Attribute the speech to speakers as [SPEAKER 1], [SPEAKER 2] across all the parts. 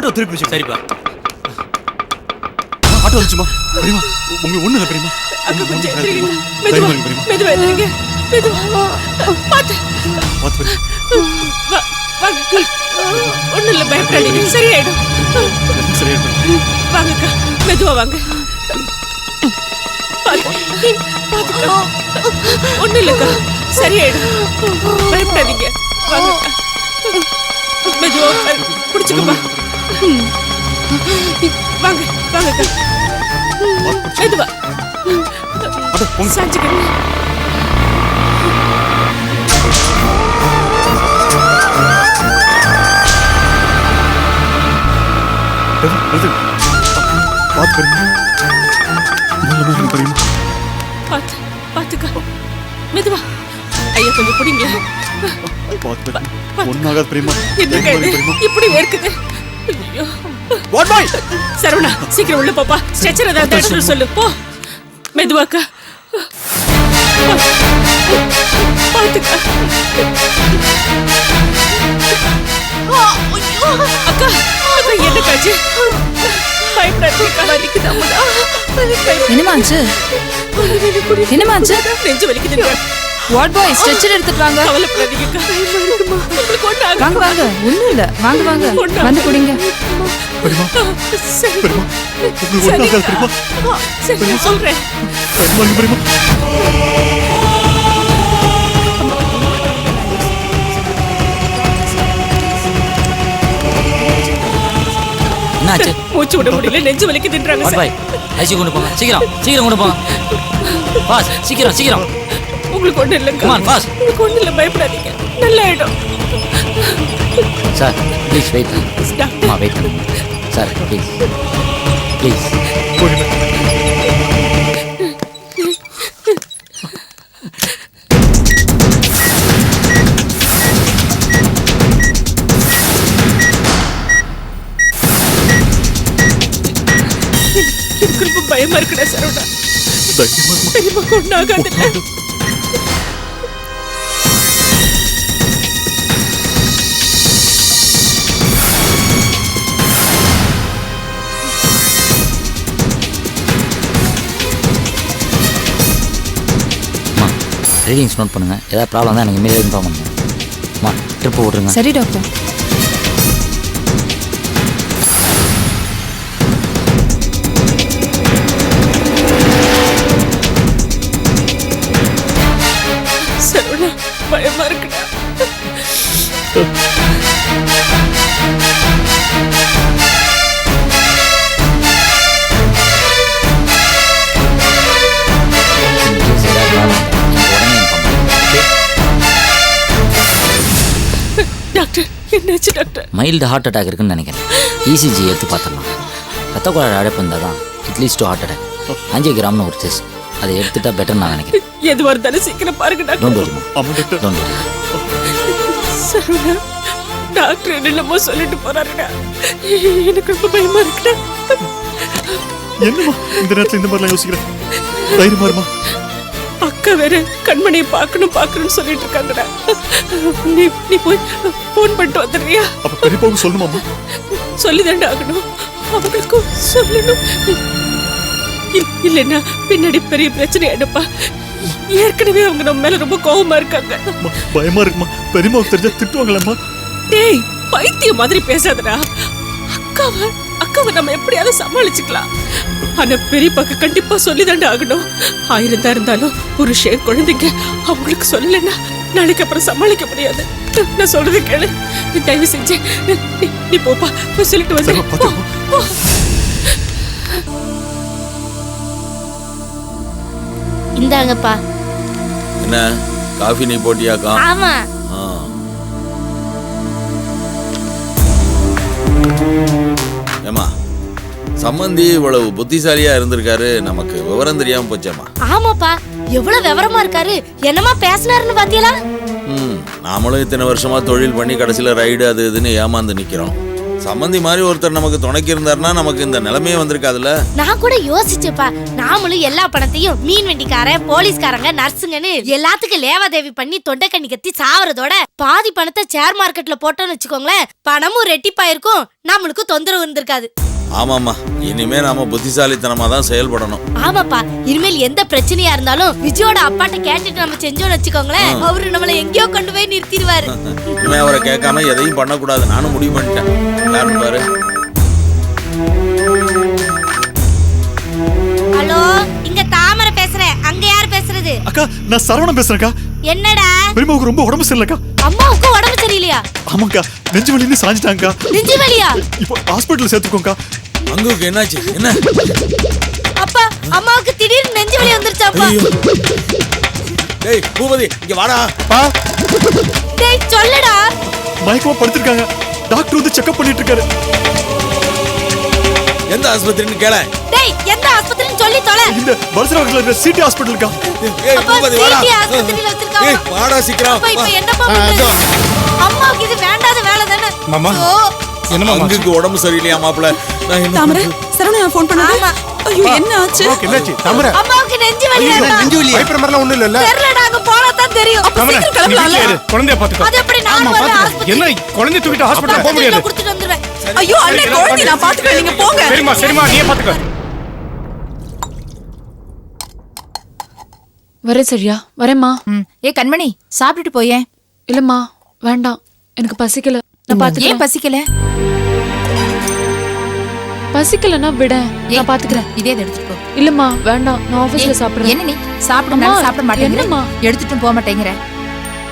[SPEAKER 1] Auto திருப்பி வச்சு.
[SPEAKER 2] சரிப்பா.
[SPEAKER 1] ஆட்டோ வந்துச்சுமா. பெரியமா உங்களுக்கு ஒண்ணு இல்லை பெரியமா.
[SPEAKER 3] ஒண்ணு இல்ல, பயப்படாதீங்க, சரியாயிடும். வாங்கக்கா, மெதுவா வாங்க. ஒண்ணு இல்லக்கா, சரியாயிடும், பயப்படாதீங்க. வாங்கக்கா, மெதுவா பிடிச்சுக்கோமா. வாங்க வாங்கக்கா, மெதுவா சாஞ்சுக்கங்க. பாத்துக்கா, மெதுவா. ஐயா கொஞ்சம் பிடிங்க.
[SPEAKER 1] ஒன்னாகாது பெரியமா.
[SPEAKER 3] இப்படி வேர்க்குது. சரவணா, சீக்கிரம் உள்ள போப்பா. ஸ்ட்ரெச்சர் ஏதாவது சொல்லு. போ மெதுவாக்கா, பாத்துக்கா. அக்கா, என்ன காச்சு?
[SPEAKER 4] என்னமாச்சு? என்னமாச்சு?
[SPEAKER 3] நெஞ்சு வலிக்குது.
[SPEAKER 4] வார்ட் பாய், ஸ்ட்ரெச்சர் எடுத்துட்டு வாங்க.
[SPEAKER 3] கவலைப்படாதீங்கக்கா,
[SPEAKER 4] வாங்க வாங்க, ஒண்ணும் இல்ல, வாங்க வாங்க, வந்து குடிங்க.
[SPEAKER 3] சொல்றேன்.
[SPEAKER 2] என்னாச்சு?
[SPEAKER 3] மூச்சு விட முடியல, நெஞ்சு வலிக்குதுன்றாங்க.
[SPEAKER 2] வார்ட் பாய், ஐசி கொண்டு போங்க. சீக்கிரம் சீக்கிரம் கொண்டு போங்க. பாஸ், சீக்கிரம் சீக்கிரம்.
[SPEAKER 3] உங்களுக்கு ஒண்ணு இல்லைங்க.
[SPEAKER 2] Come on boss.
[SPEAKER 3] உங்களுக்கு ஒண்ணு இல்ல, பயப்படாதீங்க, நல்லா ஆயிடும்.
[SPEAKER 2] Sir please wait. அம்மா வெயிட் பண்ணுங்க சார், ப்ளீஸ் ப்ளீஸ்.
[SPEAKER 3] எனக்கு ரொம்ப பயமா இருக்குடா சரவணா. பெரியம்மா கொண்டாகாதுல்ல.
[SPEAKER 2] ரீடிங்ஸ் நோட் பண்ணுங்க. ஏதாவது ப்ராப்ளம் தான் எனக்கு இமீடியட் இன்ஃபார்ம் பண்ணுங்க. அம்மா ட்ரிப் விட்ருங்க.
[SPEAKER 4] சரி டாக்டர்.
[SPEAKER 3] சரவணா, பயமா இருக்குடா. டாக்டர், என்னாச்சு டாக்டர்?
[SPEAKER 2] மைல்டு ஹார்ட் அட்டாக் இருக்குன்னு நினைக்கிறேன். இசிஜி எடுத்து பார்த்துடலாம். ரத்த குழாய் அடைப்பு இருந்தால் தான் இட்லீஸ்ட் டு ஹார்ட் அட்டாக். 5 கிராம்னு ஒரு டெஸ்ட், அதை எடுத்துட்டா பெட்டர் நான் நினைக்கிறேன்.
[SPEAKER 3] எதுவாக இருந்தாலும் சீக்கிரம் பாருங்க doctor.
[SPEAKER 2] Don't worry don't worry.
[SPEAKER 3] Saravana, doctor என்னமோ சொல்லிட்டு போறாருடா. எனக்கு ரொம்ப பயமா இருக்குடா.
[SPEAKER 1] என்னம்மா இந்த நேரத்துல இந்த மாதிரிலாம் யோசிக்கிறேன்? தைரியமா இருமா.
[SPEAKER 3] அக்கா வேற கண்மணியை பார்க்கணும்னு சொல்லிட்டு இருக்காங்கடா. நீ போய் போன் பண்ணிட்டு வந்துடுறியா?
[SPEAKER 1] அப்ப பெரியப்பாவுக்கு சொல்லணுமா?
[SPEAKER 3] சொல்லிதாண்டா ஆகணும், அவங்களுக்கும் சொல்லணும். இல்லைன்னா பின்னாடி பெரிய பிரச்சனை ஆயிடுப்பா. ஏற்கனவே அவங்க நம்ம மேல ரொம்ப கோவமா இருக்காங்க.
[SPEAKER 1] பயமா இருக்குமா? பெரியம்மாவுக்கு தெரிஞ்சா திட்டுவாங்களேம்மா.
[SPEAKER 3] டேய், பைத்தியம் மாதிரி பேசாதடா. அக்காவை நம்ம எப்படியாவது சமாளிச்சுக்கலாம். ஆனா பெரியப்பாக்கு கண்டிப்பா சொல்லிதாண்டா ஆகணும். 1000 தான் இருந்தாலும் புருஷன் குழந்தைங்க அவங்களுக்கு சொல்லலைன்னா நாளைக்கு அப்புறம் சமாளிக்க முடியாது. நான் சொல்றது கேளு, தயவு செஞ்சு நீ போப்பா, போய் சொல்லிட்டு வந்து.
[SPEAKER 5] இந்தாங்கப்பா.
[SPEAKER 6] என்ன காஃபி நீ போட்டியாக்கா?
[SPEAKER 5] ஆமா.
[SPEAKER 6] ஏமா சம்பந்தி இவ்வளவு புத்திசாலியா இருந்திருக்காரு, நமக்கு விவரம் தெரியாம போச்சேம்மா.
[SPEAKER 5] ஆமாப்பா, எவ்வளவு விவரமா இருக்காரு. என்னமா பேசினாருன்னு பாத்தீங்களா?
[SPEAKER 6] நாமளும் இத்தனை வருஷமா தொழில் பண்ணி கடைசியில ரைடு அது இதுன்னு ஏமாந்து நிக்கிறோம். சம்பந்தி மாதிரி ஒருத்தர் நமக்கு துணைக்கு இருந்தாருன்னா நமக்கு இந்த நிலைமையே வந்திருக்காதுல்ல.
[SPEAKER 5] நான் கூட யோசிச்சேப்பா, நாமளும் எல்லா பணத்தையும் மீன் வண்டிக்காரன், போலீஸ்காரங்க, நர்ஸுங்கன்னு எல்லாத்துக்கும் லேவாதேவி பண்ணி தொண்டைக்கண்ணி கத்தி சாவறதோட பாதி பணத்தை ஷேர் மார்க்கெட்ல போட்டோம்னு வச்சுக்கோங்களேன், பணமும் ரெட்டிப்பாயிருக்கும், நம்மளுக்கு தொந்தரவு இருந்திருக்காது.
[SPEAKER 6] ஆமாம்மா, இனிமே நாம புத்திசாலித்தனமா தான் செயல்படணும்.
[SPEAKER 5] ஆமாப்பா, இனிமேல் எந்த பிரச்சனையா இருந்தாலும் விஜயோட அப்பாட்ட கேட்டுட்டு நம்ம செஞ்சோம்னு வச்சுக்கோங்களேன், அவரு நம்மள எங்கேயோ கொண்டு போய் நிறுத்திடுவாரு.
[SPEAKER 6] இனிமே அவரை கேட்காம எதையும் பண்ணக்கூடாது, நானும் முடிவு பண்ணிட்டேன். யாருன்னு பாரு.
[SPEAKER 5] ஹலோ, இங்க தாமரை பேசுறேன். அங்க யார் பேசுறது?
[SPEAKER 1] அக்கா, நான் சரவணன் பேசுறேன்க்கா.
[SPEAKER 5] என்னடா?
[SPEAKER 1] பெரியமாவுக்கு ரொம்ப உடம்பு சரியில்லைக்கா.
[SPEAKER 5] அம்மாவுக்கு உடம்பு சரியில்லையா?
[SPEAKER 1] ஆமாக்கா, நெஞ்சு வலின்னு சாஞ்சிட்டாங்கக்கா.
[SPEAKER 5] நெஞ்சு வலியா?
[SPEAKER 1] இப்போ ஹாஸ்பிட்டல் சேர்த்துக்கோங்கக்கா.
[SPEAKER 6] அங்குக்கு என்னாச்சு? என்ன?
[SPEAKER 5] அப்பா, அம்மாவுக்கு திடீர்னு நெஞ்சு வலி வந்துருச்சாப்பா.
[SPEAKER 6] டேய் பூபதி, இங்க வாடா.
[SPEAKER 5] டேய் சொல்லுடா.
[SPEAKER 1] மயக்கமா படுத்திருக்காங்க. டாக்டர் வந்து செக்அப் பண்ணிட்டு இருக்காரு.
[SPEAKER 6] எந்த ஆஸ்பத்திரின்னு கேள.
[SPEAKER 5] டேய், எந்த ஆஸ்பத்திரின்னு சொல்லி தொலை.
[SPEAKER 1] இந்த பல்சராவில் இருக்கிற சிட்டி ஹாஸ்பிட்டல்க்கா.
[SPEAKER 6] ஏய் பூபதி வாடா.
[SPEAKER 5] சிட்டி ஆஸ்பத்திரியில வச்சிருக்காங்க.
[SPEAKER 6] ஏய் வாடா சீக்கிரம்.
[SPEAKER 5] அப்பா, இப்போ என்னப்பா பண்றது? அம்மாவுக்கு இது வேண்டாத வேலை தானே.
[SPEAKER 7] மாமா,
[SPEAKER 5] ஓ,
[SPEAKER 7] என்னமா
[SPEAKER 6] அங்குக்கு உடம்பு சரியில்லையா மாப்ள? நான் என்ன
[SPEAKER 8] தாமரை, சரவணா ஃபோன் பண்ணாங்க.
[SPEAKER 5] ஆமா.
[SPEAKER 8] ஐயோ, என்ன ஆச்சு?
[SPEAKER 7] என்னாச்சு? தாமரை,
[SPEAKER 5] அம்மாவுக்கு நெஞ்சு வலியா?
[SPEAKER 7] பயப்படுற மாதிரிலாம் ஒண்ணும் இல்லல்ல?
[SPEAKER 5] தெரியலடா, அங்க போனா தான் தெரியும்.
[SPEAKER 8] அப்ப
[SPEAKER 7] தாமரை,
[SPEAKER 8] சீக்கிரம்
[SPEAKER 7] நீ வீட்ல
[SPEAKER 8] கிளம்பலாம்ல?
[SPEAKER 7] இரு, குழந்தைய பாத்துக்கோ.
[SPEAKER 5] அது எப்படி நான்
[SPEAKER 7] ஆமா,
[SPEAKER 5] வரேன்
[SPEAKER 7] பாத்துக்கோ.
[SPEAKER 5] ஆஸ்பத்திரி?
[SPEAKER 7] என்ன குழந்தைய தூக்கிட்டு ஹாஸ்பிடல் போக முடியாது.
[SPEAKER 5] கொடுத்துட்டு வந்துருவேன்.
[SPEAKER 8] ஐயோ, அண்ணே குழந்தை நான் பாத்துக்கிறேன், நீங்க போங்க.
[SPEAKER 7] சரிம்மா சரிம்மா, நீயே பாத்துக்கோ.
[SPEAKER 4] வரேன் சரியா, வரேம்மா.
[SPEAKER 9] ஏ கண்மணி, சாப்பிட்டுட்டு போயேன்.
[SPEAKER 4] இல்லம்மா, வேண்டாம், எனக்கு பசிக்கல. நான்
[SPEAKER 9] ஏன்
[SPEAKER 4] பாத்துக்கிறேன்.
[SPEAKER 9] பசிக்கல?
[SPEAKER 4] பசிக்கலன்னா விட, நான் பாத்துக்கிறேன்.
[SPEAKER 9] இதே எடுத்துட்டு போ.
[SPEAKER 4] இல்லம்மா, வேண்டாம், நான் ஆபீஸ்ல
[SPEAKER 9] ஏய்,
[SPEAKER 4] சாப்பிடுறேன்.
[SPEAKER 9] என்ன நீ சாப்பிட
[SPEAKER 4] அம்மா,
[SPEAKER 9] சாப்பிட மாட்டேங்கிற?
[SPEAKER 4] என்னம்மா?
[SPEAKER 9] எடுத்துட்டு போக மாட்டேங்கிற.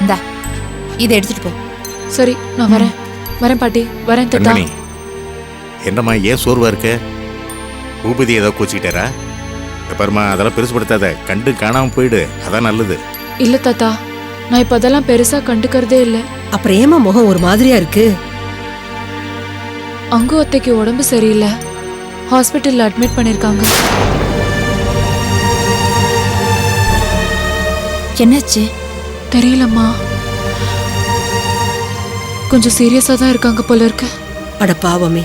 [SPEAKER 9] இந்தா, இதை எடுத்துட்டு போ.
[SPEAKER 4] சரி, நான் வரேன். வரேன் பாட்டி, வரேன் தத்தா.
[SPEAKER 10] கண்மணி, என்னம்மா ஏன் சோர்வா இருக்க? பூபதி ஏதோ கோச்சிக்கிட்டாரா? பாருமா, அதெல்லாம் பெருசுப்படுத்தாத, கண்டு காணாம போயிடு, அதான் நல்லது.
[SPEAKER 4] இல்ல தாத்தா, நான் இப்ப அதெல்லாம் பெருசா கண்டுக்கறதே இல்ல.
[SPEAKER 8] அப்புறம் ஏமா முகம் ஒரு மாதிரியா இருக்கு?
[SPEAKER 4] அங்கு அத்தைக்கு உடம்பு சரியில்லை, ஹாஸ்பிட்டல்ல அட்மிட் பண்ணிருக்காங்க.
[SPEAKER 9] என்னாச்சு?
[SPEAKER 4] தெரியலம்மா, கொஞ்சம் சீரியஸா தான் இருக்காங்க போல இருக்கு.
[SPEAKER 8] அட பாவமே,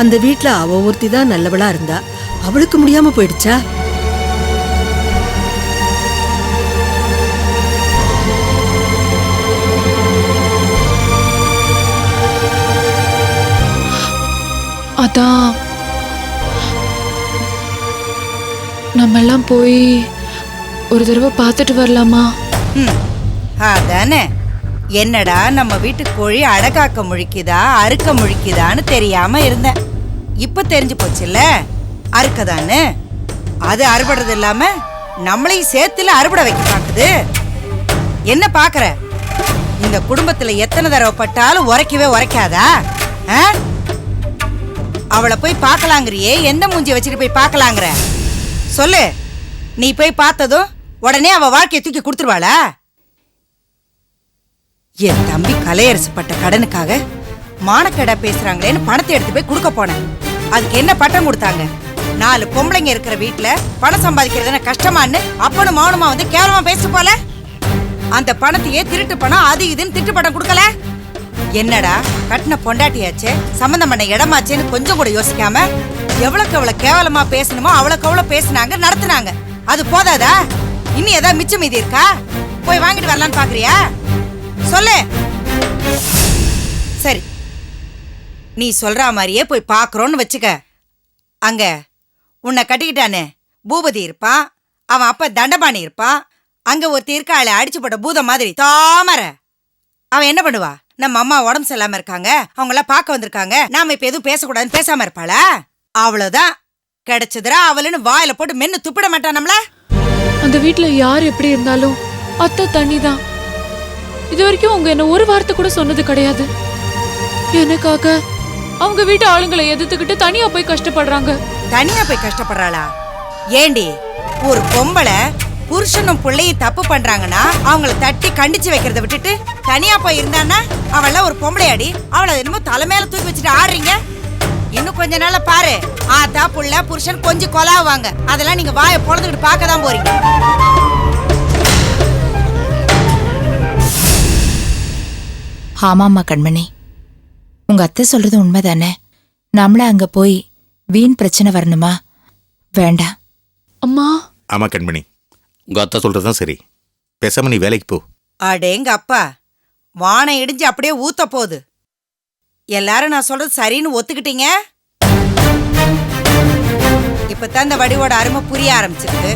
[SPEAKER 8] அந்த வீட்ல அவ ஒருத்தி தான் நல்லவளா இருந்தா, அவளுக்கு முடியாம போயிடுச்சா?
[SPEAKER 4] அதான் நம்ம எல்லாம் போய் ஒரு தடவை பார்த்துட்டு வரலாமா?
[SPEAKER 11] அதானே. என்னடா நம்ம வீட்டு கோழி அடகாக்க முழிக்குதா அறுக்க முழிக்குதான்னு தெரியாம இருந்தேன். இப்ப தெரிஞ்சு போச்சுல்ல, அறுக்கதான்னு. அது அறுபடுறது இல்லாம நம்மளையும் சேர்த்துல அறுபடை வைக்க பாக்குது. என்ன பாக்குற? இந்த குடும்பத்துல எத்தனை தடவை பட்டாலும் உரைக்கவே உரைக்காதா? அவளை போய் பார்க்கலாங்கிறியே, எந்த மூஞ்சிய வச்சுட்டு போய் பார்க்கலாங்கிற? சொல்லு. நீ போய் பார்த்ததும் உடனே அவ வாழ்க்கையை தூக்கி கொடுத்துருவாளா? என் தம்பி கலையரசு பட்ட கடனுக்காக மானக்கடை பேசுறாங்களேன்னு பணத்தை எடுத்து போய் கொடுக்க போனேன். அதுக்கு என்ன பட்டம் கொடுத்தாங்க? 4 பொம்பளைங்க இருக்கிற வீட்டுல பணம் சம்பாதிக்கிறது கஷ்டமான்னு அப்பனும் மௌனமா வந்து கேவலமா பேச போல. அந்த பணத்தையே திருட்டு பணம் அது இதுன்னு திட்டு பட்டம் கொடுக்கல. என்னடா, கட்டின பொண்டாட்டியாச்சே, சம்பந்தம் பண்ண இடமாச்சேன்னு கொஞ்சம் கூட யோசிக்காம எவ்வளவுக்கு எவ்வளவு கேவலமா பேசணுமோ அவ்வளவுக்கு அவ்வளவு பேசினாங்க, நடத்துனாங்க. அது போதாதா? இன்னும் ஏதாவது மிச்சம் மீதி இருக்கா? போய் வாங்கிட்டு வரலான்னு பாக்குறியா? சொல்லு. சரி, நீ சொல்ற மாதிரியே போய் பாக்குறோன்னு வச்சுக்க. அங்க உன்னை கட்டிக்கிட்டானே பூபதி இருப்பான், அவன் அப்ப தண்டபாணி இருப்பான், அங்க ஒருத்தி இருக்காளே அடிச்சு போட்ட பூதம் மாதிரி தாமரை, அவன் என்ன பண்ணுவா? நம்ம அம்மா உடம்பு சரியில்லாம இருக்காங்க, அவங்களாம் பார்க்க வந்திருக்காங்க, நாம இப்ப எதுவும் பேசக்கூடாதுன்னு பேசாம இருப்பாளா? அவ்வளவுதான். கிடைச்சதுரா அவளுன்னு வாயில போட்டு மென்னு துப்பிட மாட்டான் நம்மள.
[SPEAKER 4] அந்த வீட்டுல யார் எப்படி இருந்தாலும் அத்தை தண்ணி தான். இது வரைக்கும் அவங்க என்ன ஒரு வார்த்தை கூட சொன்னது கிடையாது. எனக்காக அவங்க வீட்டு ஆளுங்களை எதிர்த்துக்கிட்டு தனியா போய் கஷ்டப்படுறாங்க.
[SPEAKER 11] தனியா போய் கஷ்டப்படுறாளா? ஏண்டி, ஒரு பொம்பளை புருஷனும் பிள்ளையும் தப்பு பண்றாங்கன்னா அவங்கள தட்டி கண்டிச்சு வைக்கிறத விட்டுட்டு தனியா போய் இருந்தான்னா அவள ஒரு பொம்பளையாடி, அவளை என்னமோ தலைமையில தூக்கி வச்சுட்டு ஆடுறீங்க. இன்னும் கொஞ்ச நாள்ல பாரு, ஆத்தா புள்ள புருஷன் கொஞ்சம் கொலாவாங்க. அதெல்லாம் நீங்க வாயை பொழந்துக்கிட்டு பார்க்கதான் போறீங்க.
[SPEAKER 9] ஆமாம்மா கண்மணி, உங்க அத்தை சொல்றது உண்மைதானே? நம்மள அங்க போய் வீண் பிரச்சனை வரணுமா? வேண்டாம்.
[SPEAKER 4] அம்மா.
[SPEAKER 10] ஆமா கண்மணி, உங்க அத்தா சொல்றதுதான் சரி. பேசாம நீ வேலைக்கு போ.
[SPEAKER 11] அடேங்க அப்பா, வானம் இடிஞ்சு அப்படியே ஊத்த போகுது. எல்லாரும் நான் சொல்றது சரின்னு ஒத்துக்கிட்டீங்க. இப்பதான் இந்த வடிவோட அருமை புரிய ஆரம்பிச்சிருக்கு.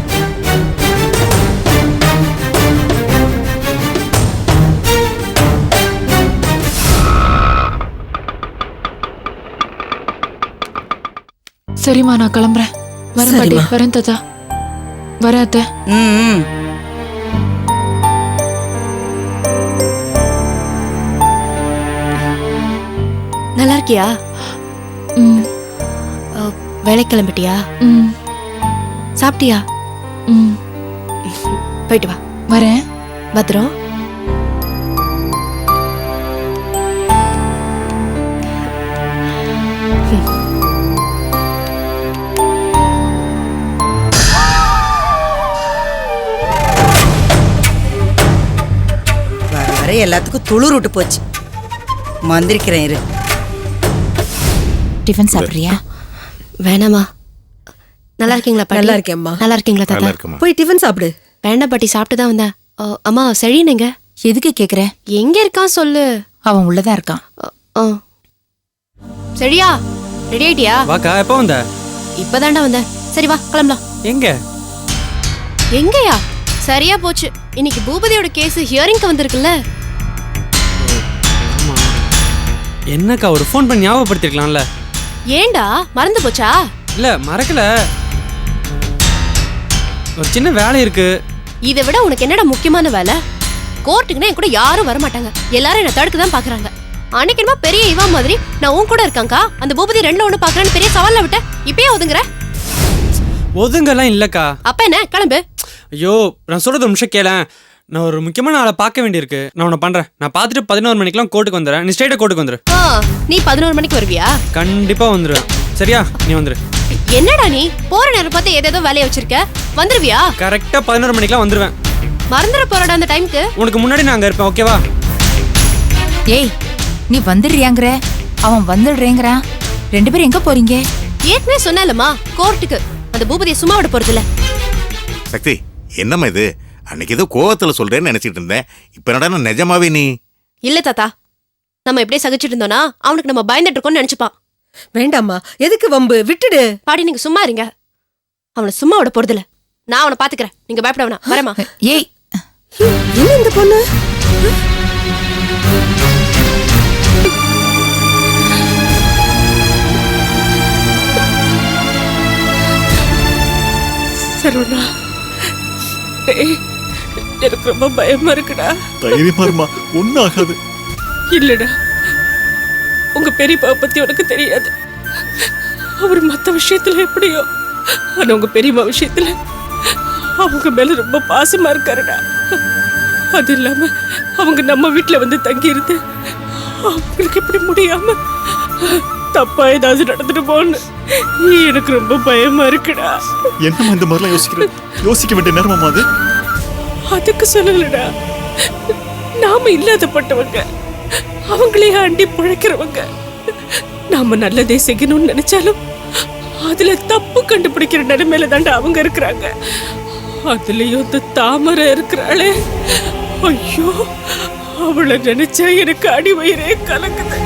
[SPEAKER 4] சரிம்மா, நான் கிளம்புறேன். வரேன் பாட்டி, வரேன் தாத்தா, வரேன் அத்தை.
[SPEAKER 5] நல்லா இருக்கியா? வேலைக்கு கிளம்பிட்டியா? சாப்பிட்டியா? போயிட்டு வா.
[SPEAKER 4] வரேன்.
[SPEAKER 5] பத்திரம்.
[SPEAKER 11] வர எல்லாத்துக்கும் துளுர் விட்டு போச்சு. மந்திரிக்கிறேன் இரு.
[SPEAKER 9] டிஃபன் சாப்பிடுறியா?
[SPEAKER 5] வேணாமா. நல்லா இருக்கீங்களா பாட்டி?
[SPEAKER 8] நல்லா இருக்கேம்மா.
[SPEAKER 5] நல்லா இருக்கீங்களா தாத்தா?
[SPEAKER 8] போய் டிஃபன் சாப்பிடு.
[SPEAKER 5] வேண்டாம் பாட்டி, சாப்பிட்டு தான் வந்தேன். அம்மா செழியனுங்க
[SPEAKER 9] எதுக்கு கேக்குற?
[SPEAKER 5] எங்க இருக்கான் சொல்லு.
[SPEAKER 9] அவன் உள்ளதா இருக்கான்.
[SPEAKER 5] செழியா, ரெடி ஆயிட்டியா?
[SPEAKER 7] வாக்கா, எப்போ வந்த?
[SPEAKER 5] இப்பதான்டா வந்தேன். சரி வா கிளம்பலாம்.
[SPEAKER 7] எங்க?
[SPEAKER 5] எங்கயா? சரியா போச்சு. இன்னைக்கு பூபதியோட கேஸ் ஹியரிங்க்கு வந்திருக்குல்ல.
[SPEAKER 7] என்னக்கா, ஒரு ஃபோன் பண்ணி ஞாபகப்படுத்திருக்கலாம்ல.
[SPEAKER 5] ஏண்டா மறந்து போச்சா?
[SPEAKER 7] இல்ல மறக்கல, ஒரு சின்ன வேலை இருக்கு.
[SPEAKER 5] இதை விட உனக்கு என்னடா முக்கியமான வேலை? கோர்ட்டுக்குன்னா என் கூட யாரும் வரமாட்டாங்க. எல்லாரும் என்ன தடுக்க தான் பாக்குறாங்க. அன்னைக்கு என்னமோ பெரிய இவா மாதிரி நான் உன் கூட இருக்காங்கக்கா, அந்த பூபதி 2-1 பாக்குறேன்னு பெரிய சவால்ல விட்ட. இப்பயே ஒதுங்குற?
[SPEAKER 7] ஒதுங்கெல்லாம் இல்லக்கா.
[SPEAKER 5] அப்ப என்ன, கிளம்பு.
[SPEAKER 7] ஐயோ, நான் சொல்றது ஒரு நிமிஷம் கேளேன். நான் ஒரு முக்கியமான ஆளை பார்க்க வேண்டியிருக்கு. நான் உன்னை பண்றேன். நான் பார்த்துட்டு 11 மணிக்கெல்லாம் கோர்ட்டுக்கு வந்துடுறேன். நீ ஸ்ட்ரைட்டா கோர்ட்டுக்கு வந்துரு.
[SPEAKER 5] நீ 11 மணிக்கு வருவியா?
[SPEAKER 7] கண்டிப்பா வந்துருவேன். சரியா? நீ வந்துரு.
[SPEAKER 5] என்னடா நீ போற நேரம் பார்த்து ஏதேதோ வேலையை வச்சிருக்க. வந்துருவியா?
[SPEAKER 7] கரெக்டா 11 மணிக்கெல்லாம் வந்துருவேன்.
[SPEAKER 5] மறந்துட போறடா அந்த டைம்க்கு.
[SPEAKER 7] உனக்கு முன்னாடி நான் அங்க இருப்பேன். ஓகேவா?
[SPEAKER 9] ஏய், நீ வந்துடுறியாங்கிற, அவன் வந்துடுறேங்கிறான். 2 பேரும் எங்க போறீங்க?
[SPEAKER 5] ஏற்கனவே சொன்னேன்லம்மா, கோர்ட்டுக்கு. அந்த பூபதியை சும்மா விட போறதில்ல.
[SPEAKER 10] சக்தி, என்னம்மா இது? அன்னைக்கு ஏதோ கோவத்துல சொல்றேன்னு நினைச்சிட்டு இருந்தேன். இப்ப என்னடா நிஜமாவே நீ?
[SPEAKER 5] இல்ல தாத்தா, நம்ம எப்படியே சகிச்சிட்டு இருந்தோம்னா அவனுக்கு நம்ம பயந்துட்டு இருக்கோம்னு நினைச்சுப்பான்.
[SPEAKER 8] வேண்டாம்மா, எதுக்கு வம்பு? விட்டுடு.
[SPEAKER 5] பாடி, நீங்க சும்மா இருங்க. அவனை சும்மா விட போறதில்ல. நான் அவனை பாத்துக்கிறேன். நீங்க பயப்பட வேணாம். வரேம்மா.
[SPEAKER 9] ஏய்,
[SPEAKER 8] என்ன இந்த பொண்ணு?
[SPEAKER 3] சரவணா, எனக்கு ரொம்ப பயமா இருக்குடா.
[SPEAKER 1] தைரியமா இருமா, ஒன்னும் ஆகாது.
[SPEAKER 3] இல்லடா, உங்க பெரியப்பா பத்தி உனக்கு தெரியாது. அவர் மத்த விஷயத்துல எப்படியோ, ஆனா உங்க பெரியம்மா விஷயத்துல அவங்க மேல ரொம்ப பாசமா இருக்காருடா. அது இல்லாம அவங்க நம்ம வீட்டுல வந்து தங்கி இருந்து அவங்களுக்கு எப்படி முடியாம தப்பா ஏதாவது நடந்துட்டு போன்னு எனக்கு ரொம்ப பயமா இருக்குடா.
[SPEAKER 1] என்னம்மா இந்த மாதிரிலாம் யோசிக்கிறேன்? யோசிக்க வேண்டிய நேரமா அது?
[SPEAKER 3] அதுக்கு சொல்லலடா, நாம இல்லாதப்பட்டவங்க, அவங்களே அண்டி பிழைக்கிறவங்க. நாம நல்லதே செய்யணும்னு நினைச்சாலும் அதுல தப்பு கண்டுபிடிக்கிற நிலைமையில தாண்டா அவங்க இருக்கிறாங்க. அதுலயும் இந்த தாமரை இருக்கிறாளே, ஐயோ, அவளை நினைச்சா எனக்கு அடி வயிறே கலக்குது.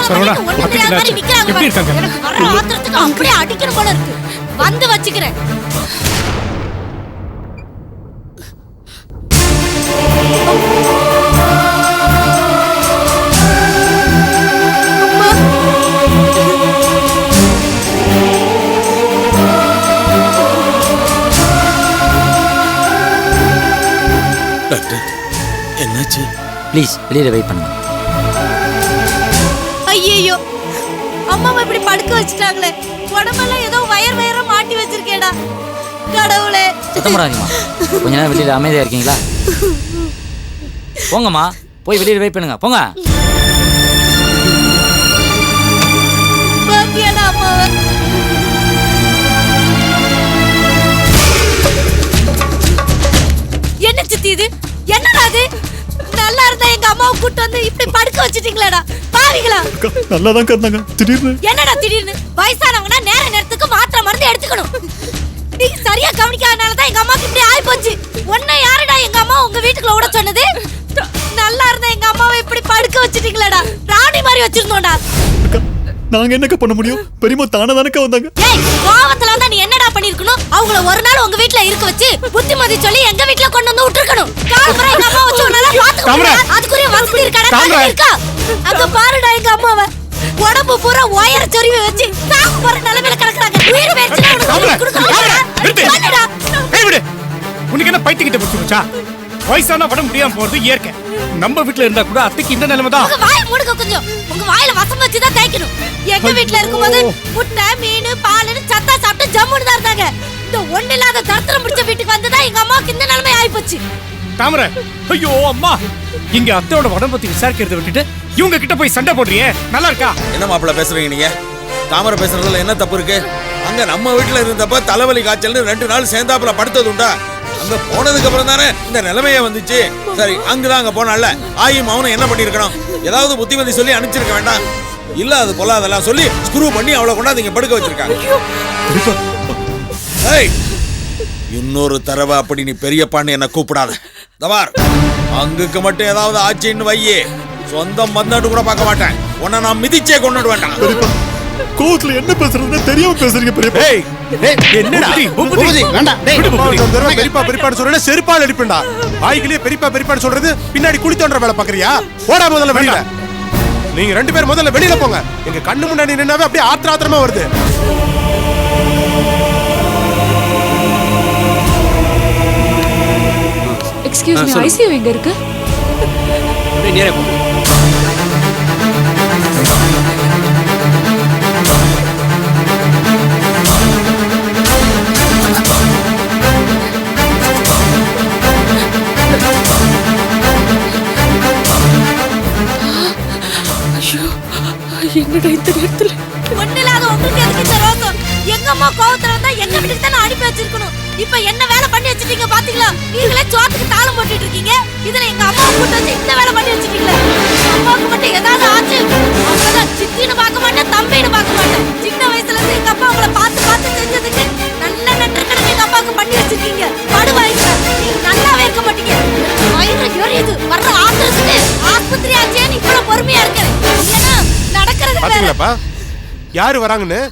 [SPEAKER 7] சரவணா, எப்படி இருக்காங்க?
[SPEAKER 5] அப்படியே அடிக்கிற போல இருக்கு. வந்து வச்சுக்கிறேன்.
[SPEAKER 6] டாக்டர், என்னாச்சு?
[SPEAKER 2] ப்ளீஸ் வெளியில வெயிட் பண்ணுங்க.
[SPEAKER 5] ஐயோ, அம்மாவை இப்படி படுக்க வச்சுட்டாங்களே. உடம்பெல்லாம் ஏதோ வயரா மாட்டி வச்சிருக்கேடா. கடவுளே.
[SPEAKER 2] சத்தம் போடாதீங்கம்மா. கொஞ்ச நேரம் வெளியில் அமைதியாக இருக்கீங்களா? போங்கம்மா, போய் வெளியில் வெயிட் பண்ணுங்க, போங்க.
[SPEAKER 5] பாத்தியாடா அம்மாவை? என்ன சித்தி இது? என்னடா இது? நல்லா இருந்தா எங்க அம்மாவை கூட்டு வந்து இப்படி படுக்க வச்சிட்டீங்களேடா பாவிகளா.
[SPEAKER 1] அக்கா நல்லா தான் இருந்தாங்க, திடீர்னு
[SPEAKER 5] என்னடா திடீர்னு? வயசானவங்கன்னா நேர நேரத்துக்கு மாத்திரை மருந்து எடுத்துக்கணும். நீ சரியா கவனிக்காதனாலதான் எங்க அம்மாக்கு இப்படி ஆயி போச்சு. உன்னை யாருடா எங்க அம்மா உங்க வீட்டுக்குள்ள விட சொன்னது? நல்லா இருந்தா எங்க அம்மாவை இப்படி படுக்க வச்சிட்டீங்களேடா. ராணி மாதிரி வச்சிருந்தோம்டா.
[SPEAKER 1] அக்கா நாங்க என்னக்கா பண்ண முடியும்? பெரியம்மா தானே தானக்கா வந்தாங்க.
[SPEAKER 5] ஏய், கோவத்துல வந்தா நீ என்னடா பண்ணிருக்கணும்? அவங்கள ஒரு நாள் உங்க வீட்ல இருக்க வச்சு புத்திமதி சொல்லி எங்க வீட்ல கொண்டு வந்து விட்டுருக்கணும். காலம்பரை எங்க அம்மா வச்சு உன்னால பாத்துக்க. அதுக்குரிய வசதி இருக்காடா? இருக்கா? அங்க பாருடா எங்க அம்மாவை. உடம்பு பூரா ஒயர சொருவி வச்சு சாக்கு போற நிலைமையில கிடக்குறாங்க. உயிர் பேச்சுனா உனக்கு கொடுக்கணும்.
[SPEAKER 12] உனக்கு என்ன பைத்தியக்கிட்ட பிடிச்சிருச்சா? வயசான உடம்பு முடியாம போறது இயற்கை. நம்ம வீட்டுல இருந்தா கூட அத்தைக்கு இந்த நிலைமை தான்.
[SPEAKER 5] உங்க வாயை மூடுங்க கொஞ்சம். உங்க வாயில வசம் வச்சு தான் தேய்க்கணும். எங்க வீட்ல இருக்கும்போது முட்டை மீன் பாலுன்னு சத்தா சாப்பிட்டு ஜம்முன்னு தான் இருந்தாங்க. இந்த ஒண்ணு இல்லாத தரத்திரம் முடிச்ச வீட்டுக்கு வந்துதான் எங்க அம்மாவுக்கு இந்த நிலைமை ஆயிப்போச்சு.
[SPEAKER 12] தாமரை, ஐயோ அம்மா, இங்க அத்தையோட உடம்பு பத்தி விசாரிக்கிறத விட்டுட்டு இவங்க கிட்ட போய் சண்டை போடுறியே, நல்லா இருக்கா?
[SPEAKER 6] என்ன மாப்பிள்ள பேசுறீங்க நீங்க? தாமரை பேசுறதுல என்ன தப்பு இருக்கு? அங்க நம்ம வீட்டுல இருந்தப்ப தலைவலி காய்ச்சல்னு 2 நாள் சேர்ந்தாப்புல படுத்தது உண்டா? அங்க போனதுக்கு அப்புறம் தானே இந்த நிலைமையே வந்துச்சு. சரி, அங்கதான் அங்க போனால ஆயும் அவனும் என்ன பண்ணிருக்கணும்? ஏதாவது புத்திமதி சொல்லி அனுப்பிச்சிருக்க வேண்டாம். இல்ல அது போல அதெல்லாம் சொல்லி ஸ்க்ரூ பண்ணி அவளை கொண்டாந்து இங்க படுக்க வச்சிருக்காங்க. ஏய், இன்னொரு தடவை அப்படி நீ பெரியப்பான்னு என்ன கூப்பிடாத. தவார், அங்குக்கு மட்டும் ஏதாவது ஆச்சுன்னு வையே, சொந்தம் வந்தாட்டு கூட பார்க்க மாட்டேன். உன்னை நான் மிதிச்சே கொண்டு வேண்டாம்.
[SPEAKER 1] கோவத்துல என்ன பேசுறதுன்னு தெரியாம பேசுறீங்க பெரியப்பா.
[SPEAKER 12] என்னடா
[SPEAKER 13] பெரியப்பா பெரியப்பான்னு சொல்றேன், செருப்பால் அடிப்பேன்டா. வாய்க்கிலேயே பெரியப்பா பெரியப்பான்னு சொல்றது பின்னாடி குடி தோன்ற வேலை பாக்குறியா? போடா முதல்ல வெளியில. நீங்க 2 பேர் முதல்ல வெளியில போங்க. எங்க கண்ணு முன்னாடி நின்னாவே அப்படியே ஆத்திரமா வருது.
[SPEAKER 4] எக்ஸ்கியூஸ் மீ, ஐசியூ எங்க இருக்கு?
[SPEAKER 7] நேரே போ.
[SPEAKER 3] என்னடா இந்த நேரத்துல?
[SPEAKER 5] ஒண்ணு இல்லாத உங்களுக்கு எதுக்கு இந்த ரோசம்? எங்க அம்மா கோவத்துல வந்தா எங்க வீட்டுக்கு தானே அனுப்பி வச்சிருக்கணும். இப்ப என்ன வேலை பண்ணி வச்சிட்டீங்க பாத்தீங்களா? நீங்களே சோத்துக்கு தாளம் போட்டுட்டு இருக்கீங்க. இதுல எங்க அம்மா கூட்டு வச்சு இந்த வேலை பண்ணி வச்சிட்டீங்களே. அம்மாவுக்கு மட்டும் ஏதாவது ஆச்சு அவ்வளவுதான். சித்தின்னு பார்க்க மாட்டேன், தம்பின்னு பார்க்க மாட்டேன். சின்ன வயசுல இருந்து எங்க அப்பா உங்களை பார்த்து பார்த்து செஞ்சதுக்கு நல்ல நன்றிக்கடன் எங்க அப்பாவுக்கு பண்ணி வச்சிருக்கீங்க. படு வயசுல நீங்க நல்லாவே இருக்க மாட்டீங்க. வயிறு எரியுது. வர்ற ஆத்திரத்துக்கு ஆஸ்பத்திரி ஆச்சேன்னு இவ்வளவு பொறுமையா இருக்கு. ஏன்னா நடக்கிறது
[SPEAKER 13] பாத்தீங்களாப்பா யாரு வராங்கன்னு?